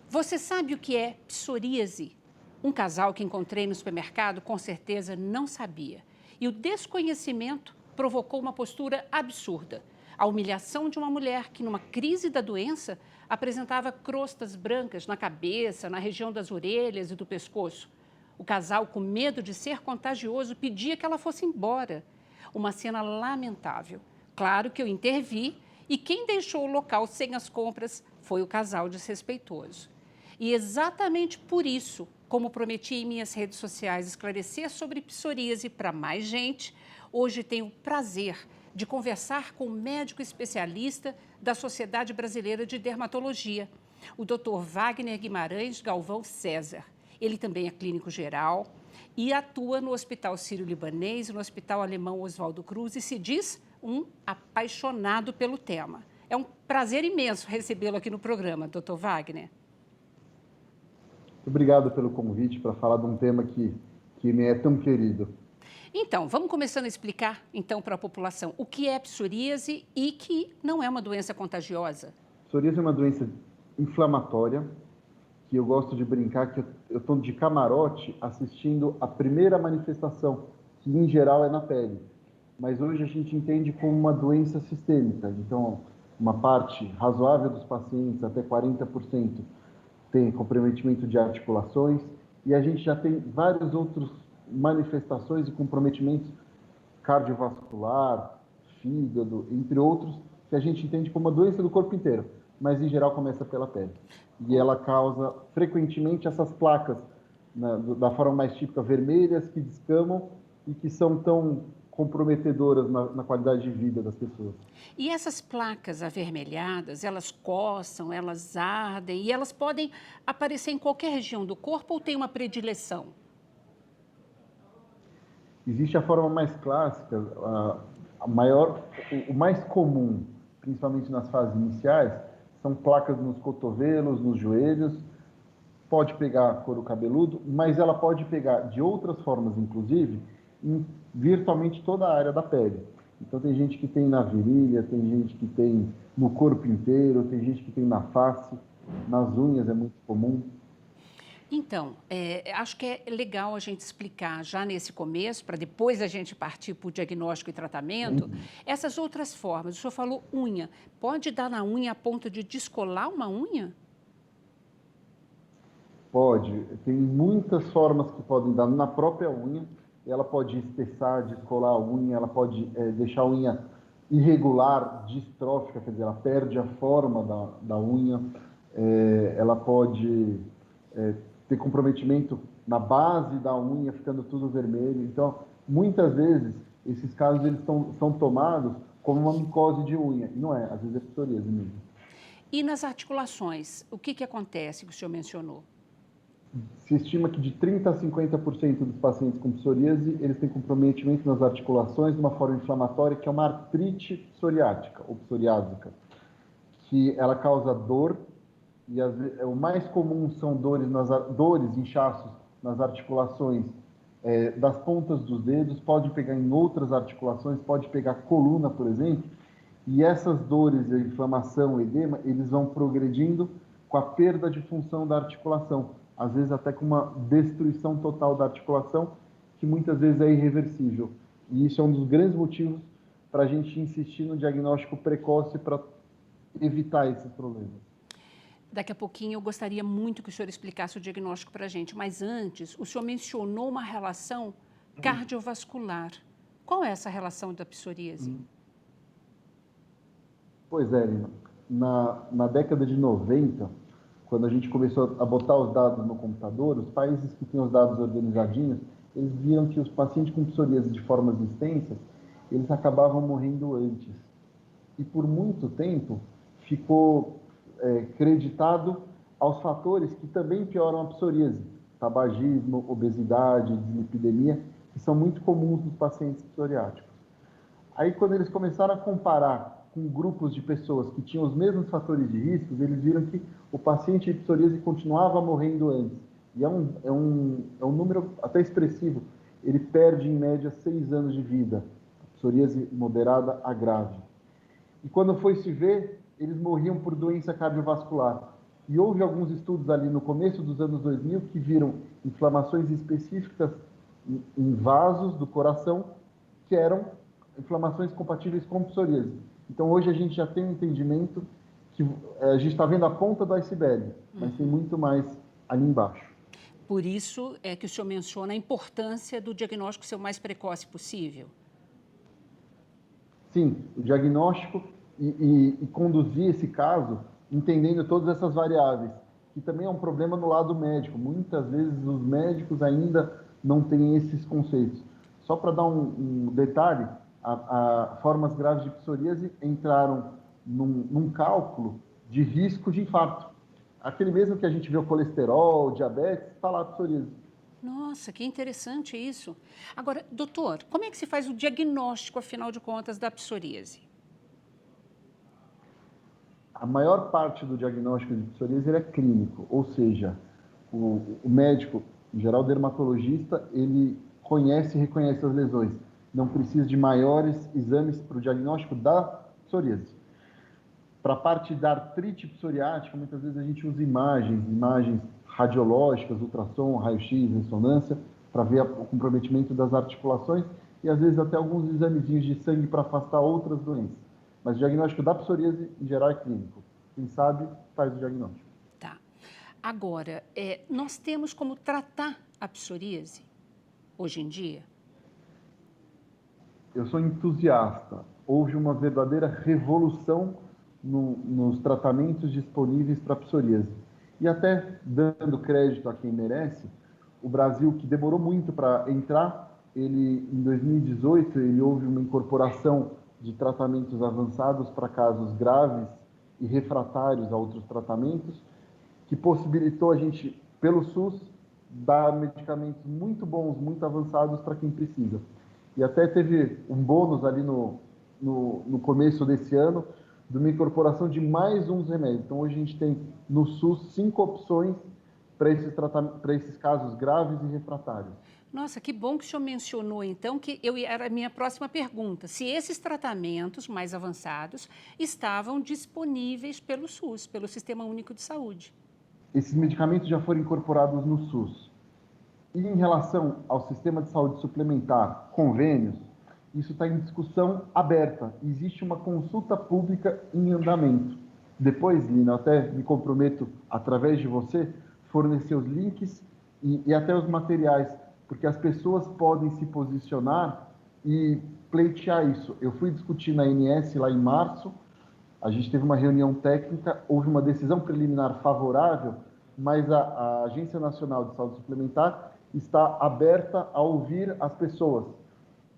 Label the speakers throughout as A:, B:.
A: Você sabe o que é psoríase? Um casal que encontrei no supermercado com certeza não sabia. E o desconhecimento provocou uma postura absurda. A humilhação de uma mulher que, numa crise da doença, apresentava crostas brancas na cabeça, na região das orelhas e do pescoço. O casal, com medo de ser contagioso, pedia que ela fosse embora. Uma cena lamentável. Claro que eu intervi e quem deixou o local sem as compras foi o casal desrespeitoso. E exatamente por isso, como prometi em minhas redes sociais esclarecer sobre psoríase para mais gente, hoje tenho o prazer de conversar com um médico especialista da Sociedade Brasileira de Dermatologia, o Dr. Wagner Guimarães Galvão César. Ele também é clínico geral e atua no Hospital Sírio-Libanês e no Hospital Alemão Oswaldo Cruz e se diz um apaixonado pelo tema. É um prazer imenso recebê-lo aqui no programa, Dr. Wagner.
B: Obrigado pelo convite para falar de um tema que me é tão querido.
A: Então, vamos começando a explicar, então, para a população o que é psoríase e que não é uma doença contagiosa.
B: Psoríase é uma doença inflamatória, que eu gosto de brincar que eu estou de camarote assistindo a primeira manifestação, que em geral é na pele. Mas hoje a gente entende como uma doença sistêmica. Então, uma parte razoável dos pacientes, até 40%, tem comprometimento de articulações, e a gente já tem várias outras manifestações e comprometimentos cardiovascular, fígado, entre outros, que a gente entende como uma doença do corpo inteiro, mas em geral começa pela pele. E ela causa frequentemente essas placas, da forma mais típica, vermelhas, que descamam e que são tão comprometedoras na qualidade de vida das pessoas.
A: E essas placas avermelhadas, elas coçam, elas ardem e elas podem aparecer em qualquer região do corpo ou tem uma predileção?
B: Existe a forma mais clássica, a maior, o mais comum, principalmente nas fases iniciais, são placas nos cotovelos, nos joelhos. Pode pegar couro cabeludo, mas ela pode pegar de outras formas, inclusive, em virtualmente toda a área da pele. Então tem gente que tem na virilha, tem gente que tem no corpo inteiro, tem gente que tem na face, nas unhas é muito comum.
A: Então, acho que é legal a gente explicar já nesse começo, para depois a gente partir para o diagnóstico e tratamento, essas outras formas. O senhor falou unha. Pode dar na unha a ponto de descolar uma unha?
B: Pode, tem muitas formas que podem dar na própria unha. Ela pode espessar, descolar a unha, ela pode deixar a unha irregular, distrófica, quer dizer, ela perde a forma da unha. Ela pode ter comprometimento na base da unha, ficando tudo vermelho. Então, muitas vezes, esses casos eles são tomados como uma micose de unha. E não é, às vezes é psoríase mesmo.
A: E nas articulações, o que acontece que o senhor mencionou?
B: Se estima que de 30% a 50% dos pacientes com psoríase, eles têm comprometimento nas articulações de uma forma inflamatória, que é uma artrite psoriática ou psoriásica, que ela causa dor, e o mais comum são dores, inchaços nas articulações das pontas dos dedos, pode pegar em outras articulações, pode pegar coluna, por exemplo, e essas dores, a inflamação, o edema, eles vão progredindo com a perda de função da articulação, às vezes até com uma destruição total da articulação, que muitas vezes é irreversível. E isso é um dos grandes motivos para a gente insistir no diagnóstico precoce para evitar esses problemas.
A: Daqui a pouquinho eu gostaria muito que o senhor explicasse o diagnóstico para a gente, mas antes, o senhor mencionou uma relação cardiovascular. Qual é essa relação da psoríase?
B: Pois é, Lina. Na década de 90, quando a gente começou a botar os dados no computador, os países que tinham os dados organizadinhos, eles viram que os pacientes com psoríase de formas extensas, eles acabavam morrendo antes. E por muito tempo ficou creditado aos fatores que também pioram a psoríase, tabagismo, obesidade, dislipidemia, que são muito comuns nos pacientes psoriáticos. Aí, quando eles começaram a comparar com grupos de pessoas que tinham os mesmos fatores de risco, eles viram que o paciente de psoríase continuava morrendo antes. E é um número até expressivo. Ele perde, em média, 6 anos de vida. Psoríase moderada a grave. E quando foi se ver, eles morriam por doença cardiovascular. E houve alguns estudos ali no começo dos anos 2000 que viram inflamações específicas em vasos do coração que eram inflamações compatíveis com psoríase. Então, hoje a gente já tem um entendimento que a gente está vendo a ponta do iceberg, mas tem muito mais ali embaixo.
A: Por isso é que o senhor menciona a importância do diagnóstico ser o mais precoce possível.
B: Sim, o diagnóstico e conduzir esse caso entendendo todas essas variáveis, que também é um problema no lado médico. Muitas vezes os médicos ainda não têm esses conceitos. Só para dar um detalhe, formas graves de psoríase entraram num cálculo de risco de infarto. Aquele mesmo que a gente vê o colesterol, diabetes, está lá a psoríase.
A: Nossa, que interessante isso. Agora, doutor, como é que se faz o diagnóstico, afinal de contas, da psoríase?
B: A maior parte do diagnóstico de psoríase é clínico, ou seja, o médico, em geral o dermatologista, ele conhece e reconhece as lesões. Não precisa de maiores exames para o diagnóstico da psoríase. Para a parte da artrite psoriática, muitas vezes a gente usa imagens radiológicas, ultrassom, raio-x, ressonância, para ver o comprometimento das articulações e às vezes até alguns examezinhos de sangue para afastar outras doenças. Mas o diagnóstico da psoríase, em geral, é clínico. Quem sabe, faz o diagnóstico.
A: Tá. Agora, nós temos como tratar a psoríase hoje em dia?
B: Eu sou entusiasta. Houve uma verdadeira revolução nos tratamentos disponíveis para psoríase. E até dando crédito a quem merece, o Brasil, que demorou muito para entrar, em 2018, ele houve uma incorporação de tratamentos avançados para casos graves e refratários a outros tratamentos, que possibilitou a gente, pelo SUS, dar medicamentos muito bons, muito avançados para quem precisa. E até teve um bônus ali no começo desse ano, de uma incorporação de mais uns remédios. Então, hoje a gente tem no SUS 5 opções para esses casos graves e refratários.
A: Nossa, que bom que o senhor mencionou, então, que era a minha próxima pergunta. Se esses tratamentos mais avançados estavam disponíveis pelo SUS, pelo Sistema Único de Saúde.
B: Esses medicamentos já foram incorporados no SUS. E em relação ao sistema de saúde suplementar, convênios, isso está em discussão aberta. Existe uma consulta pública em andamento. Depois, Lina, até me comprometo, através de você, fornecer os links e até os materiais, porque as pessoas podem se posicionar e pleitear isso. Eu fui discutir na ANS lá em março, a gente teve uma reunião técnica, houve uma decisão preliminar favorável, mas a Agência Nacional de Saúde Suplementar está aberta a ouvir as pessoas.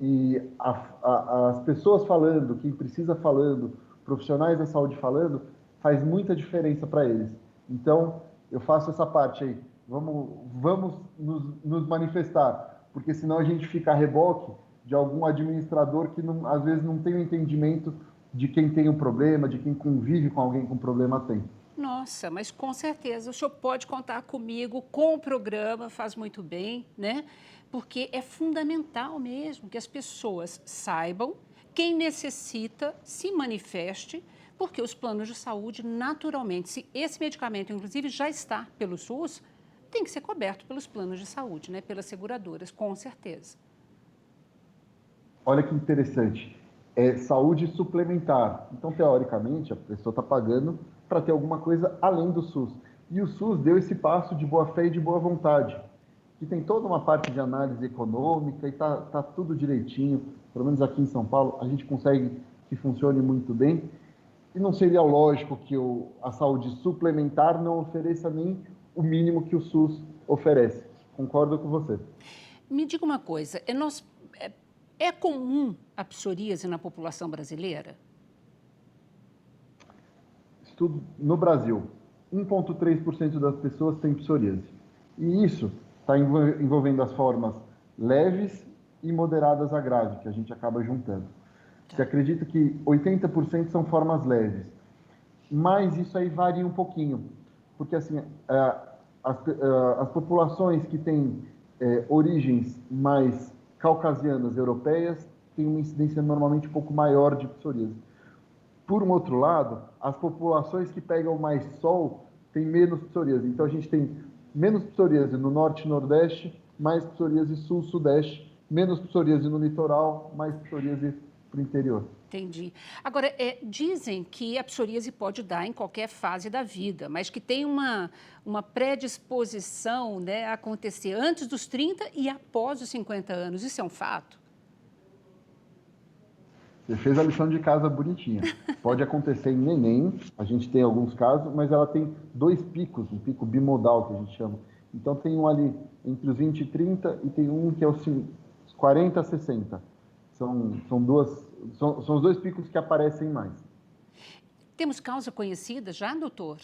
B: E as pessoas falando, quem precisa falando, profissionais da saúde falando, faz muita diferença para eles. Então, eu faço essa parte aí. Vamos nos manifestar, porque senão a gente fica a reboque de algum administrador que às vezes não tem o entendimento de quem tem um problema, de quem convive com alguém com problema tem.
A: Nossa, mas com certeza o senhor pode contar comigo, com o programa, faz muito bem, né? Porque é fundamental mesmo que as pessoas saibam, quem necessita se manifeste, porque os planos de saúde, naturalmente, se esse medicamento, inclusive, já está pelo SUS, tem que ser coberto pelos planos de saúde, né? Pelas seguradoras, com certeza.
B: Olha que interessante. É saúde suplementar. Então, teoricamente, a pessoa está pagando para ter alguma coisa além do SUS. E o SUS deu esse passo de boa fé e de boa vontade, que tem toda uma parte de análise econômica e está tudo direitinho. Pelo menos aqui em São Paulo, a gente consegue que funcione muito bem. E não seria lógico que a saúde suplementar não ofereça nem o mínimo que o SUS oferece. Concordo com você.
A: Me diga uma coisa, é comum a psoríase na população brasileira?
B: Estudo no Brasil, 1,3% das pessoas têm psoríase. E isso está envolvendo as formas leves e moderadas a grave, que a gente acaba juntando. Se acredita que 80% são formas leves, mas isso aí varia um pouquinho, porque assim, as populações que têm origens mais caucasianas, europeias, têm uma incidência normalmente um pouco maior de psoríase. Por um outro lado, as populações que pegam mais sol tem menos psoríase. Então, a gente tem menos psoríase no norte e nordeste, mais psoríase sul-sudeste, menos psoríase no litoral, mais psoríase para o interior.
A: Entendi. Agora, dizem que a psoríase pode dar em qualquer fase da vida, mas que tem uma predisposição, né, a acontecer antes dos 30 e após os 50 anos. Isso é um fato?
B: Você fez a lição de casa bonitinha. Pode acontecer em neném, a gente tem alguns casos, mas ela tem 2 picos, um pico bimodal que a gente chama. Então tem um ali entre os 20 e 30 e tem um que é os 40 a 60. São os 2 picos que aparecem mais.
A: Temos causa conhecida já, doutor?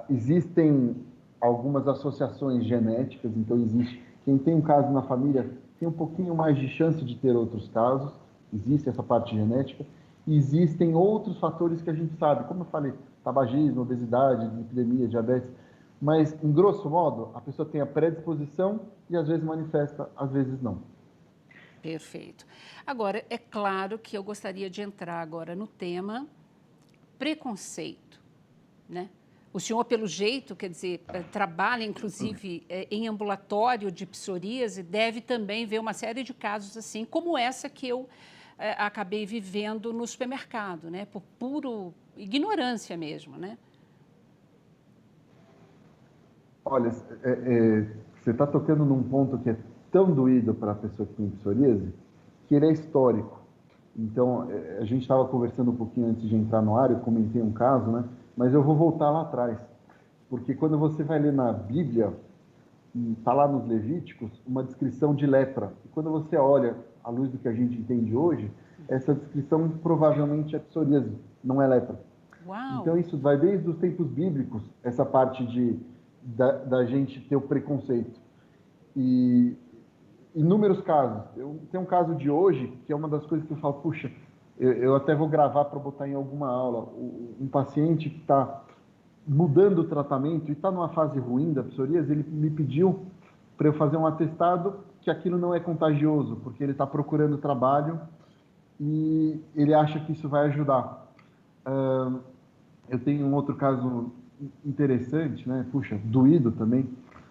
B: Existem algumas associações genéticas, então existe quem tem um caso na família tem um pouquinho mais de chance de ter outros casos, existe essa parte genética, e existem outros fatores que a gente sabe, como eu falei, tabagismo, obesidade, epidemia, diabetes, mas, em grosso modo, a pessoa tem a predisposição e às vezes manifesta, às vezes não.
A: Perfeito. Agora, é claro que eu gostaria de entrar agora no tema preconceito, né? O senhor, pelo jeito, quer dizer, trabalha, inclusive, em ambulatório de psoríase, deve também ver uma série de casos assim, como essa que eu acabei vivendo no supermercado, né? Por puro ignorância mesmo, né?
B: Olha, você está tocando num ponto que é tão doído para a pessoa que tem psoríase, que ele é histórico. Então, a gente estava conversando um pouquinho antes de entrar no ar, eu comentei um caso, né? Mas eu vou voltar lá atrás. Porque quando você vai ler na Bíblia, está lá nos Levíticos, uma descrição de lepra. E quando você olha à luz do que a gente entende hoje, essa descrição provavelmente é psoríase, não é lepra.
A: Uau!
B: Então, isso vai desde os tempos bíblicos, essa parte da gente ter o preconceito. E inúmeros casos. Tem um caso de hoje, que é uma das coisas que eu falo, puxa, eu até vou gravar para botar em alguma aula. Um paciente que está mudando o tratamento e está numa fase ruim da psoríase, ele me pediu para eu fazer um atestado que aquilo não é contagioso, porque ele está procurando trabalho e ele acha que isso vai ajudar. Eu tenho um outro caso interessante, né? Puxa, doído também,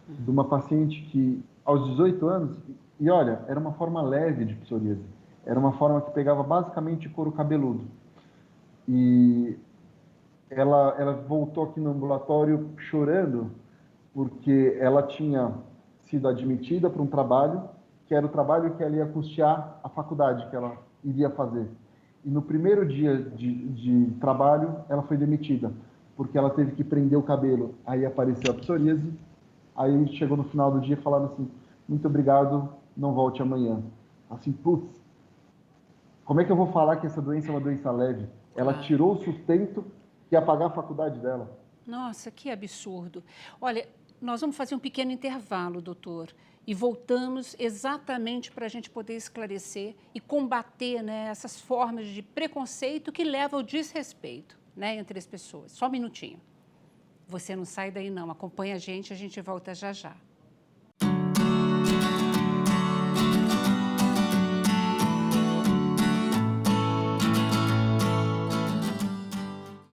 B: de uma paciente que, aos 18 anos, e olha, era uma forma leve de psoríase, era uma forma que pegava basicamente couro cabeludo. E ela voltou aqui no ambulatório chorando, porque ela tinha sido admitida para um trabalho, que era o trabalho que ela ia custear a faculdade que ela iria fazer. E no primeiro dia de trabalho, ela foi demitida, porque ela teve que prender o cabelo. Aí apareceu a psoríase, aí chegou no final do dia falando assim, muito obrigado, não volte amanhã. Assim, putz, como é que eu vou falar que essa doença é uma doença leve? Ela
A: Claro.
B: tirou o sustento que ia pagar a faculdade dela.
A: Nossa, que absurdo. Olha, nós vamos fazer um pequeno intervalo, doutor, e voltamos exatamente para a gente poder esclarecer e combater, né, essas formas de preconceito que levam ao desrespeito, né, entre as pessoas. Só um minutinho. Você não sai daí não, acompanha a gente volta já já.